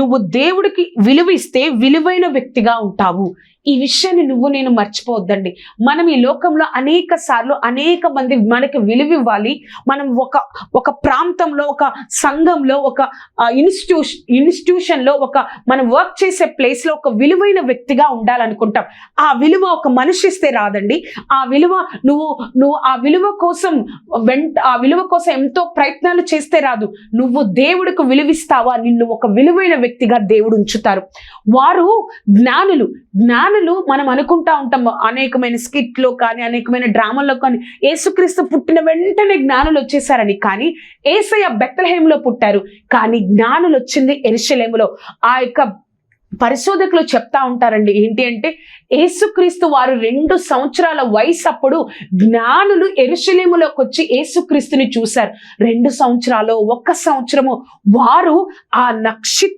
నువ్వు దేవుడికి విలువ ఇస్తే విలువైన వ్యక్తిగా ఉంటావు. ఈ విషయాన్ని నేను మర్చిపోవద్దండి. మనం ఈ లోకంలో అనేక సార్లు అనేక మంది మనకి విలువ ఇవ్వాలి. మనం ఒక ప్రాంతంలో, ఒక సంఘంలో, ఒక ఇన్స్టిట్యూషన్లో, మనం వర్క్ చేసే ప్లేస్లో ఒక విలువైన వ్యక్తిగా ఉండాలనుకుంటాం. ఆ విలువ ఒక మనిషి ఇస్తే రాదండి. ఆ విలువ నువ్వు ఆ విలువ కోసం ఎంతో ప్రయత్నాలు చేస్తే రాదు. నువ్వు దేవుడికి విలువిస్తావా, నిన్ను ఒక విలువైన వ్యక్తిగా దేవుడు ఉంచుతారు. వారు జ్ఞానులు మనం అనుకుంటా ఉంటాం అనేకమైన స్కిట్లో కానీ అనేకమైన డ్రామాల్లో కానీ యేసుక్రీస్తు పుట్టిన వెంటనే జ్ఞానులు వచ్చేసారని. కానీ యేసయ్య బెత్లెహేములో పుట్టారు, కానీ జ్ఞానులు వచ్చింది యెరూషలేములో. ఆ యొక్క పరిశోధకులు చెప్తా ఉంటారండి, ఏంటి అంటే యేసుక్రీస్తు వారు 2 సంవత్సరాల వయసు అప్పుడు జ్ఞానులు యెరూషలేములోకి వచ్చి యేసుక్రీస్తుని చూశారు. 2 సంవత్సరాలు, 1 సంవత్సరము వారు ఆ నక్షత్ర